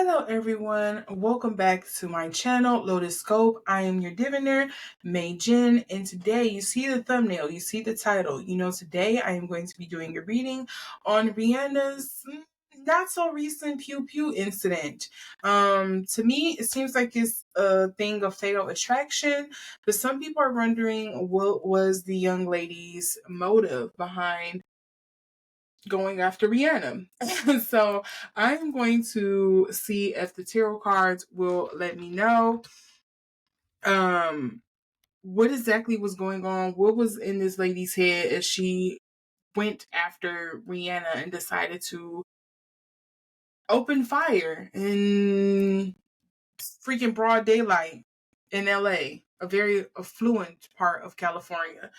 Hello everyone, welcome back to my channel, Lotus Scope. I am your diviner, May Jin, and today you see the thumbnail, you see the title. Today I am going to be doing a reading on Rihanna's not so recent pew pew incident. To me, it seems like it's a thing of fatal attraction, but some people are wondering what was the young lady's motive behind going after Rihanna. So I'm going to see if the tarot cards will let me know what exactly was going on, what was in this lady's head as she went after Rihanna and decided to open fire in freaking broad daylight in LA, a very affluent part of California.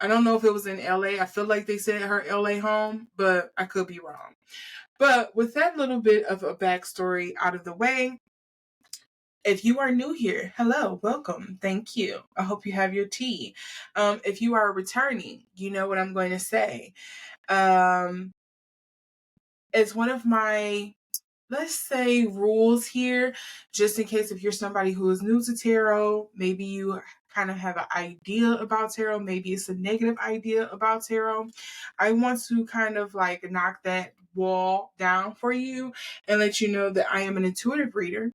I don't know if it was in LA. I feel like they said her LA home, but I could be wrong. But with that little bit of a backstory out of the way, if you are new here, hello, welcome, thank you. I hope you have your tea. If you are returning, you know what I'm going to say. It's one of my, let's say, rules here, just in case if you're somebody who is new to tarot, maybe you kind of have an idea about tarot, maybe it's a negative idea about tarot. I want to kind of like knock that wall down for you and let you know that I am an intuitive reader.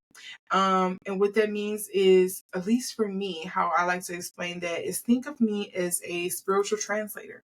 And what that means is, at least for me, how I like to explain that is think of me as a spiritual translator.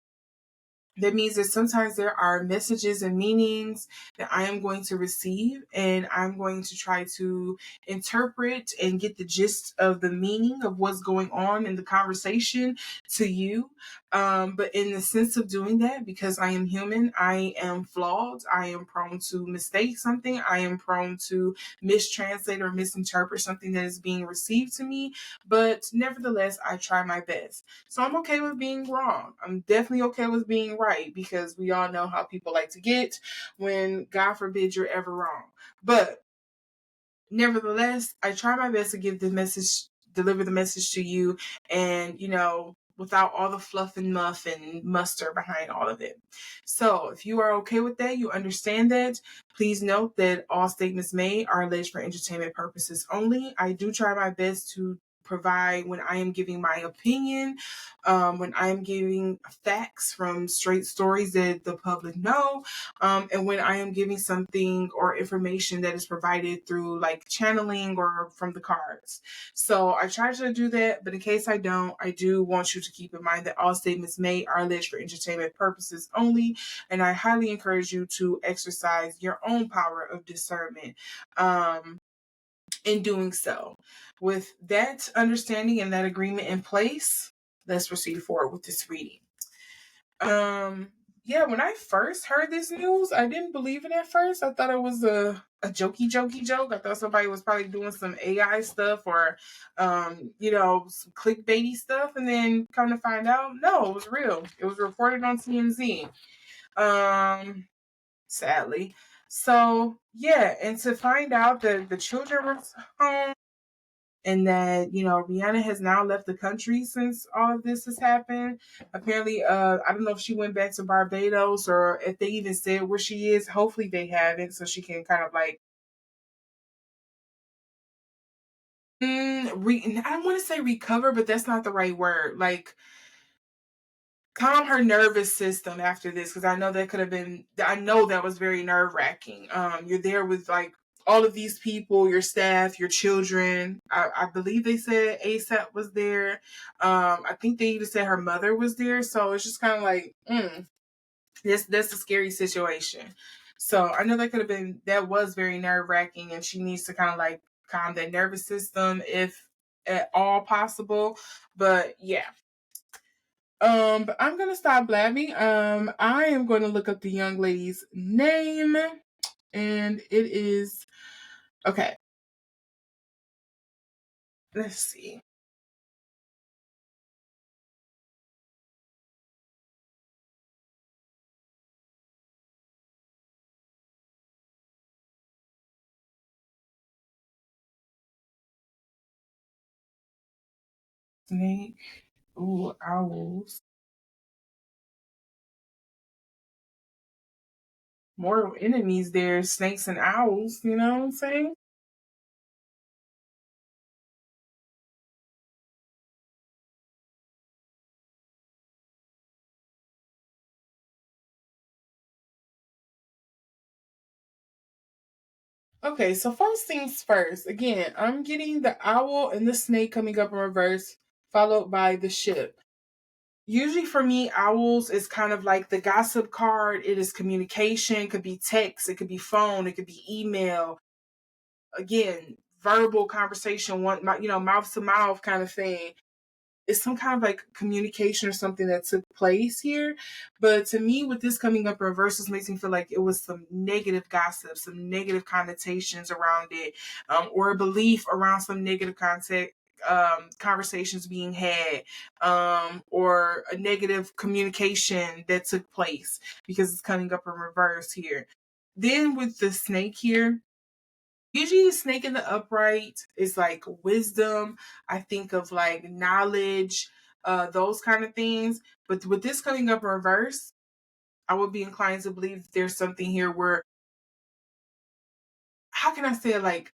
That means that sometimes there are messages and meanings that I am going to receive, and I'm going to try to interpret and get the gist of the meaning of what's going on in the conversation to you. But in the sense of doing that, because I am human, I am flawed, I am prone to mistake something, I am prone to mistranslate or misinterpret something that is being received to me. But nevertheless, I try my best. So I'm okay with being wrong. I'm definitely okay with being right, because we all know how people like to get when, God forbid, you're ever wrong. But nevertheless, I try my best to deliver the message to you, and without all the fluff and muff and muster behind all of it. So if you are okay with that, you understand that, please note that all statements made are alleged for entertainment purposes only. I do try my best to provide, when I am giving my opinion, when I am giving facts from straight stories that the public know, and when I am giving something or information that is provided through like channeling or from the cards. So I try to do that, but in case I don't, I do want you to keep in mind that all statements made are alleged for entertainment purposes only, and I highly encourage you to exercise your own power of discernment in doing so. With that understanding and that agreement in place, let's proceed forward with this reading. Yeah, when I first heard this news, I didn't believe it at first. I thought it was a jokey joke. I thought somebody was probably doing some AI stuff or some clickbaity stuff, and then come to find out, no, it was real. It was reported on TMZ. Sadly. So yeah, and to find out that the children were home, and that Rihanna has now left the country since all of this has happened. Apparently, I don't know if she went back to Barbados or if they even said where she is. Hopefully they haven't, so she can kind of like I don't want to say recover, but that's not the right word. Like, calm her nervous system after this, because I know that was very nerve-wracking. You're there with like all of these people, your staff, your children. I believe they said ASAP was there. I think they even said her mother was there. So it's just kind of like, that's a scary situation. So I know that was very nerve-wracking, and she needs to kind of like calm that nervous system if at all possible. But yeah. But I'm gonna stop blabbing. I am going to look up the young lady's name, and it is okay. Let's see. Snake. Ooh, owls. More enemies there, snakes and owls, you know what I'm saying? Okay, so first things first. Again, I'm getting the owl and the snake coming up in reverse, followed by the ship. Usually for me, owls is kind of like the gossip card. It is communication. It could be text. It could be phone. It could be email. Again, verbal conversation, one, mouth to mouth kind of thing. It's some kind of like communication or something that took place here. But to me, with this coming up in reverses, makes me feel like it was some negative gossip, some negative connotations around it, or a belief around some negative context. Conversations being had, or a negative communication that took place because it's coming up in reverse here. Then with the snake here, usually the snake in the upright is like wisdom. I think of like knowledge, those kind of things. But with this coming up in reverse, I would be inclined to believe there's something here where, how can I say it, like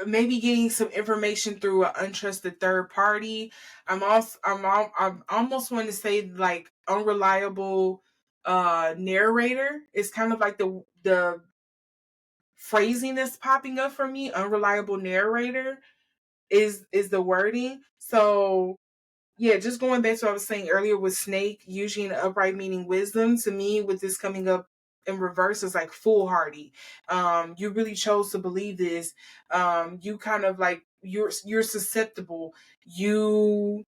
maybe getting some information through an untrusted third party. I'm almost want to say like unreliable narrator. It's kind of like the phrasing that's popping up for me. Unreliable narrator is the wording. So yeah, just going back to what I was saying earlier with snake, usually in the upright meaning wisdom. To me, with this coming up in reverse, is like foolhardy. You really chose to believe this. You kind of like you're susceptible. You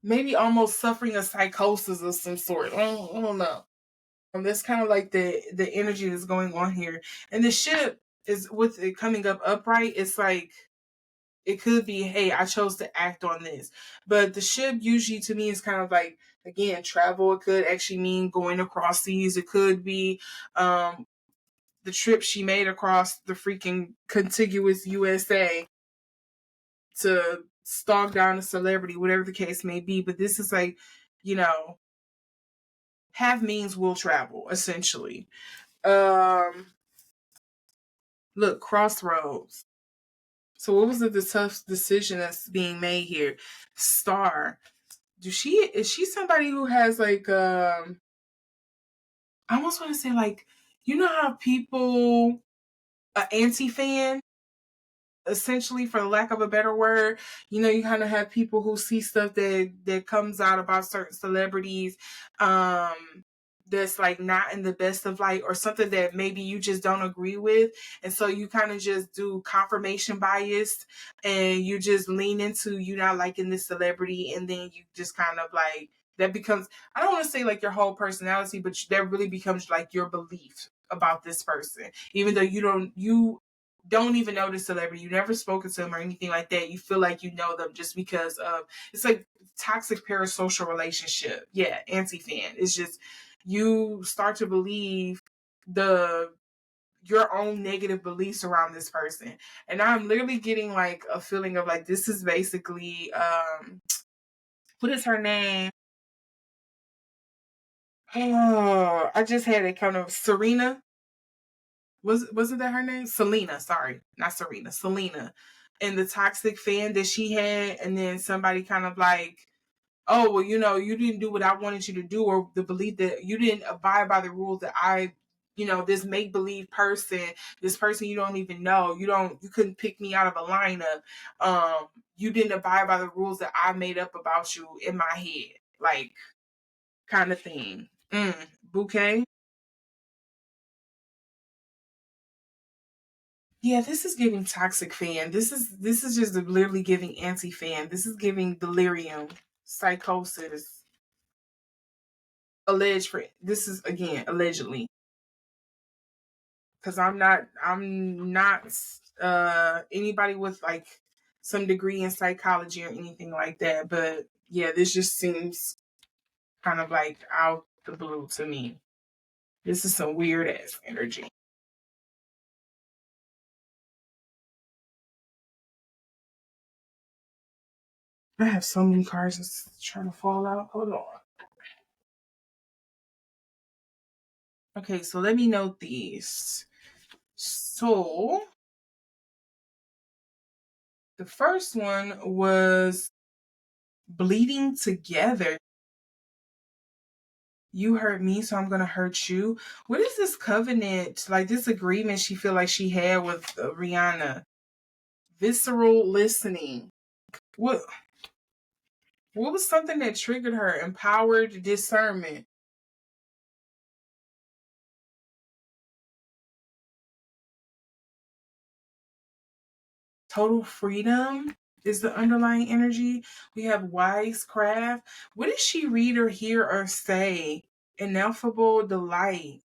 maybe almost suffering a psychosis of some sort. I don't know. That's kind of like the energy that's going on here. And the ship is with it coming up upright. It's like it could be, hey, I chose to act on this. But the ship usually to me is kind of like, again, travel. It could actually mean going across seas. It could be the trip she made across the freaking contiguous USA to stalk down a celebrity, whatever the case may be. But this is like, you know, have means will travel, essentially. Um, Look, crossroads. So what was the tough decision that's being made here? Star. Is she somebody who has like I almost want to say like, you know how people, an anti fan, essentially, for lack of a better word, you kind of have people who see stuff that comes out about certain celebrities, um that's like not in the best of light, or something that maybe you just don't agree with, and so you kind of just do confirmation bias, and you just lean into you not liking this celebrity, and then you just kind of like, that becomes, I don't want to say like your whole personality, but that really becomes like your belief about this person, even though you don't even know the celebrity, you never spoken to them or anything like that. You feel like you know them just because of, it's like toxic parasocial relationship. Yeah, anti fan. It's just you start to believe the your own negative beliefs around this person. And I'm literally getting like a feeling of like, this is basically what is her name? Oh, I just had it kind of Serena. Wasn't that her name? Selena, sorry. Not Serena, Selena. And the toxic fan that she had, and then somebody kind of like, oh, well, you didn't do what I wanted you to do, or the belief that you didn't abide by the rules that this make believe person, this person you don't even know, you couldn't pick me out of a lineup. You didn't abide by the rules that I made up about you in my head, like kind of thing. Bouquet. Yeah, this is giving toxic fan. This is just literally giving anti fan. This is giving delirium, psychosis, alleged for, this is again allegedly, because I'm not anybody with like some degree in psychology or anything like that. But yeah, this just seems kind of like out the blue to me. This is some weird ass energy. I have so many cards that's trying to fall out. Hold on. Okay, so let me note these. So the first one was bleeding together. You hurt me, so I'm gonna hurt you. What is this covenant, like this agreement she feel like she had with Rihanna? Visceral listening. What was something that triggered her? Empowered discernment. Total freedom is the underlying energy. We have wisecraft. What did she read or hear or say? Ineffable delight.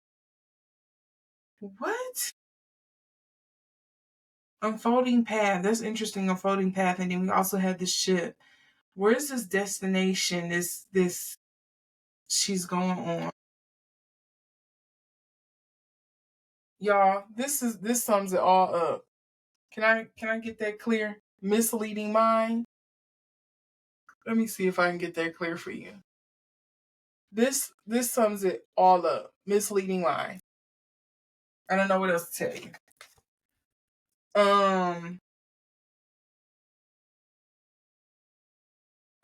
What? Unfolding path. That's interesting. Unfolding path. And then we also have the ship. Where's this destination? This she's going on. Y'all, this sums it all up. Can I get that clear? Misleading mind. Let me see if I can get that clear for you. This sums it all up. Misleading mind. I don't know what else to tell you. I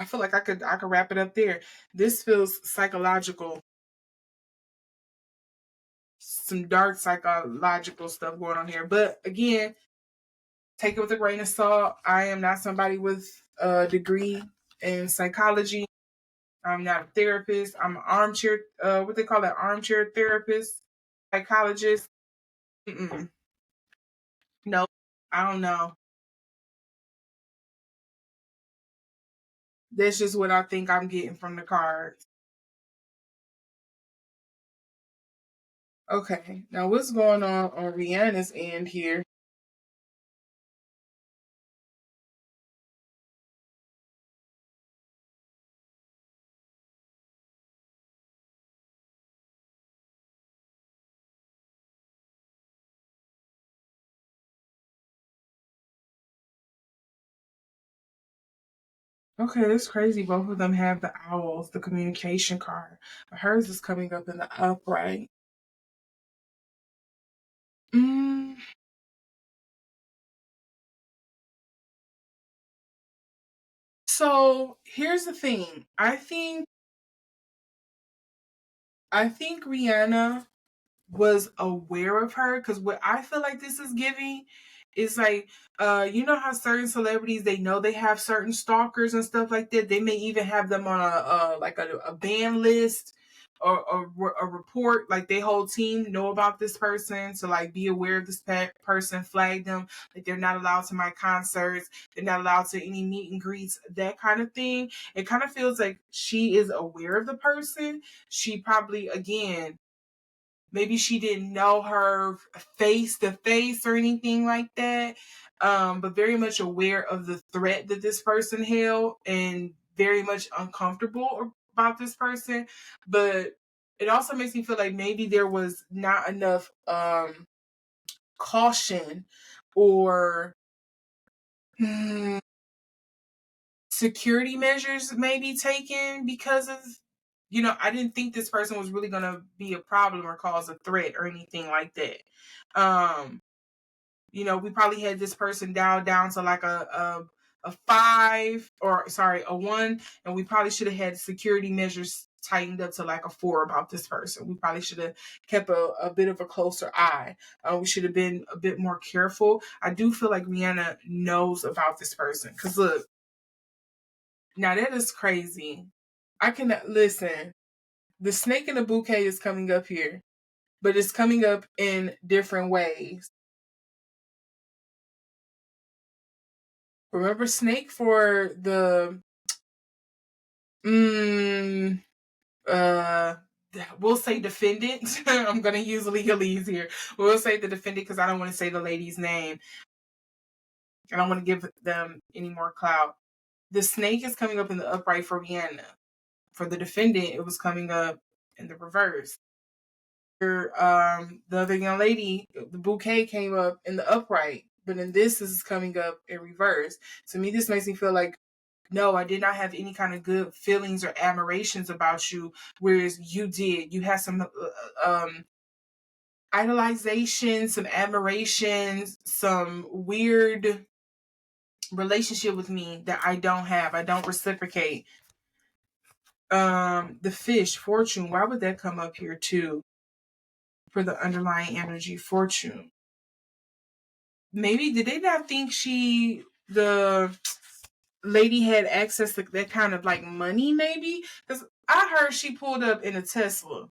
feel like I could wrap it up there. This feels psychological. Some dark psychological stuff going on here. But again, take it with a grain of salt. I am not somebody with a degree in psychology. I'm not a therapist. I'm an armchair, what they call that, armchair therapist, psychologist. Mm-mm. No, I don't know. That's just what I think I'm getting from the cards. Okay, now what's going on Rihanna's end here? Okay, that's crazy. Both of them have the owls, the communication card. Hers is coming up in the upright. Mm, so here's the thing. I think Rihanna was aware of her, because what I feel like this is giving is like, you know how certain celebrities, they know they have certain stalkers and stuff like that. They may even have them on a ban list, or a report, like their whole team know about this person, to like be aware of this person, flag them, like they're not allowed to my concerts, they're not allowed to any meet and greets, that kind of thing. It kind of feels like she is aware of the person. She probably, again, maybe she didn't know her face to face or anything like that, but very much aware of the threat that this person held, and very much uncomfortable about this person. But it also makes me feel like maybe there was not enough caution, or hmm, security measures maybe taken, because of, I didn't think this person was really going to be a problem or cause a threat or anything like that. um we probably had this person dialed down to like a 5, or sorry, a 1, and we probably should have had security measures tightened up to like a 4 about this person. We probably should have kept a bit of a closer eye. We should have been a bit more careful. I do feel like Rihanna knows about this person, because look, now that is crazy. I can listen. The snake in the bouquet is coming up here, but it's coming up in different ways. Remember snake for the mm, uh we'll say defendant. I'm gonna use legalese here. We'll say the defendant, because I don't want to say the lady's name. I don't want to give them any more clout. The snake is coming up in the upright for Rihanna. For the defendant, it was coming up in the reverse. The other young lady, the bouquet came up in the upright, but in this is coming up in reverse. To me, this makes me feel like No, I did not have any kind of good feelings or admirations about you, whereas you did. You had some idolization, some admiration, some weird relationship with me that I don't have. I don't reciprocate. The fish, fortune, why would that come up here too? For the underlying energy, fortune. Maybe did they not think the lady had access to that kind of like money, maybe? Because I heard she pulled up in a Tesla.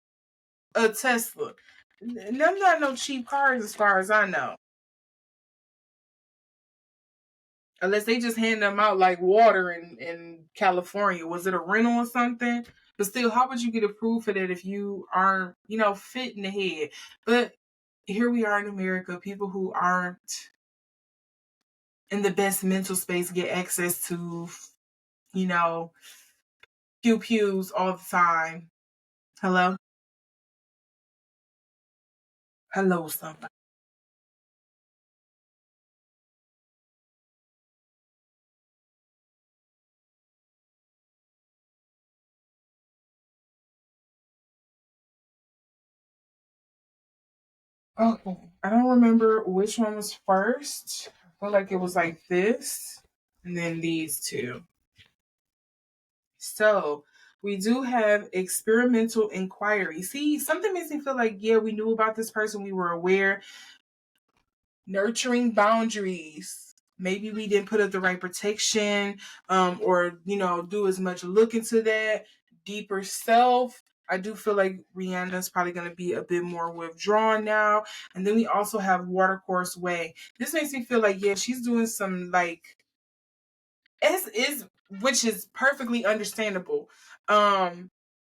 A Tesla. Them not no cheap cars as far as I know. Unless they just hand them out like water in California. Was it a rental or something? But still, how would you get approved for that if you aren't, fit in the head? But here we are in America, people who aren't in the best mental space get access to, you know, pew pews all the time. Hello? Hello, somebody. Oh, I don't remember which one was first. I feel like it was like this, and then these two. So we do have experimental inquiry. See, something makes me feel like, yeah, we knew about this person, we were aware. Nurturing boundaries. Maybe we didn't put up the right protection, or do as much look into that deeper self. I do feel like Rihanna's probably going to be a bit more withdrawn now. And then we also have Watercourse Way. This makes me feel like, yeah, she's doing some like as is, which is perfectly understandable.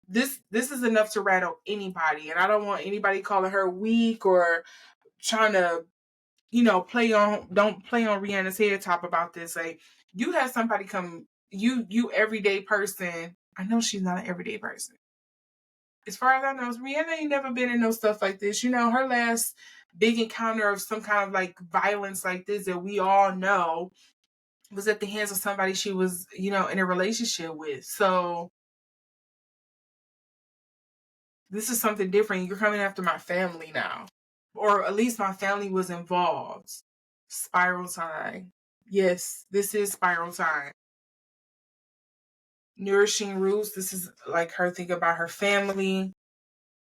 This is enough to rattle anybody, and I don't want anybody calling her weak or trying to don't play on Rihanna's head top about this. Like, you have somebody come, you everyday person. I know she's not an everyday person. As far as I know, Rihanna ain't never been in no stuff like this. Her last big encounter of some kind of like violence like this that we all know was at the hands of somebody she was, in a relationship with. So this is something different. You're coming after my family now. Or at least my family was involved. Spiral time. Yes, this is spiral time. Nourishing roots. This is like her thinking about her family.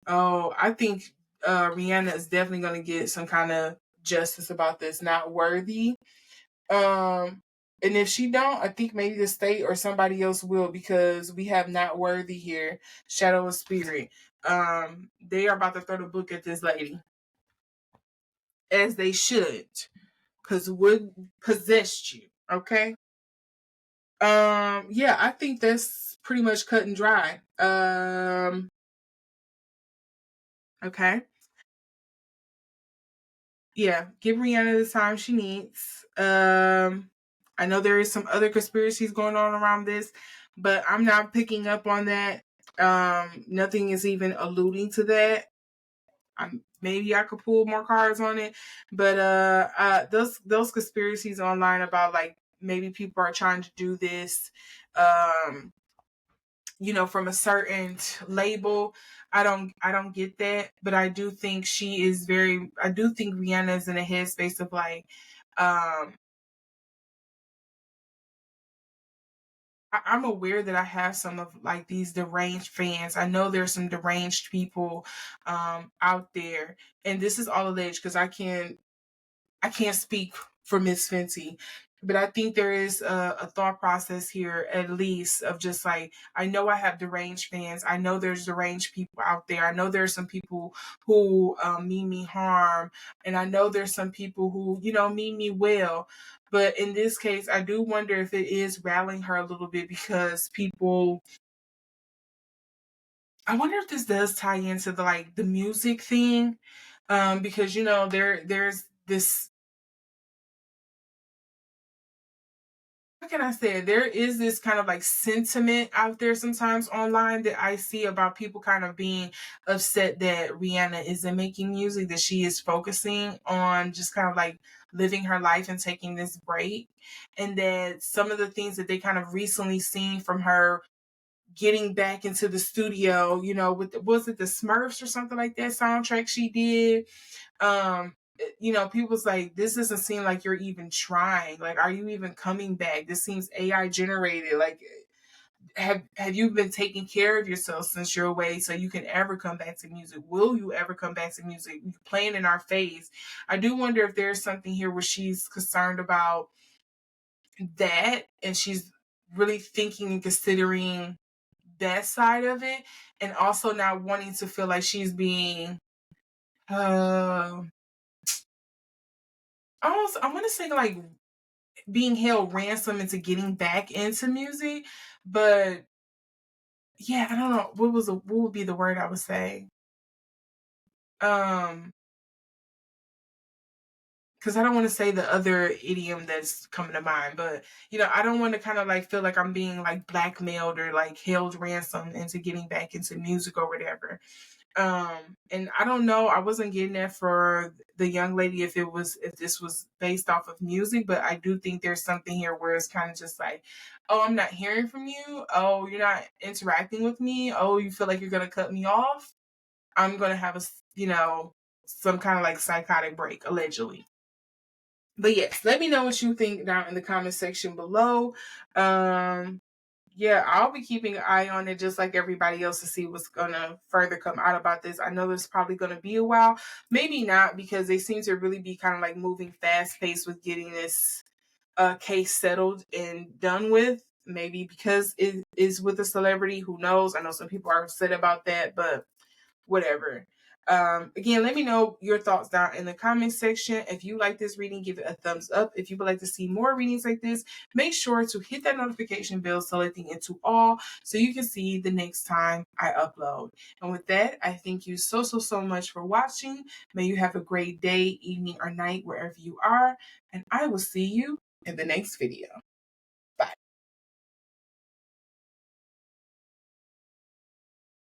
Oh, I think Rihanna is definitely going to get some kind of justice about this. Not worthy. And if she don't, I think maybe the state or somebody else will, because we have not worthy here. Shadow of spirit. They are about to throw the book at this lady, as they should, because what possessed you? Okay. Yeah, I think that's pretty much cut and dry. Okay. Yeah, give Rihanna the time she needs. I know there is some other conspiracies going on around this, but I'm not picking up on that. Nothing is even alluding to that. Maybe I could pull more cards on it, but those conspiracies online about like maybe people are trying to do this, from a certain label. I don't get that, but I do think I do think Rihanna is in a headspace of like, um, I'm aware that I have some of like these deranged fans. I know there's some deranged people out there, and this is all alleged because I can't speak for Miss Fenty, but I think there is a thought process here, at least, of just like, I know I have deranged fans. I know there's deranged people out there. I know there's some people who mean me harm, and I know there's some people who, mean me well. But in this case, I do wonder if it is rallying her a little bit because people. I wonder if this does tie into the music thing, because there's this, how can I say it? There is this kind of like sentiment out there sometimes online that I see about people kind of being upset that Rihanna isn't making music, that she is focusing on just kind of like living her life and taking this break. And that some of the things that they kind of recently seen from her getting back into the studio, with was it the Smurfs or something like that soundtrack she did? People's like, this doesn't seem like you're even trying. Like, are you even coming back? This seems AI generated. Like, have you been taking care of yourself since you're away so you can ever come back to music? Will you ever come back to music? You're playing in our face. I do wonder if there's something here where she's concerned about that and she's really thinking and considering that side of it, and also not wanting to feel like she's being almost, I want to say, like, being held ransom into getting back into music. But yeah, I don't know what would be the word I would say. Um, because I don't want to say the other idiom that's coming to mind, but I don't want to kind of like feel like I'm being like blackmailed or like held ransom into getting back into music or whatever. And I don't know, I wasn't getting that for the young lady if this was based off of music, but I do think there's something here where it's kind of just like, oh, I'm not hearing from you. Oh, you're not interacting with me. Oh, you feel like you're gonna cut me off. I'm gonna have some kind of like psychotic break, allegedly. But yes, let me know what you think down in the comment section below. Yeah, I'll be keeping an eye on it just like everybody else to see what's gonna further come out about this. I know there's probably gonna be a while, maybe not, because they seem to really be kind of like moving fast paced with getting this case settled and done with. Maybe because it is with a celebrity, who knows? I know some people are upset about that, but whatever. Again, let me know your thoughts down in the comment section. If you like this reading, give it a thumbs up. If you would like to see more readings like this, make sure to hit that notification bell, selecting it to all, so you can see the next time I upload. And with that, I thank you so, so, so much for watching. May you have a great day, evening, or night, wherever you are. And I will see you in the next video.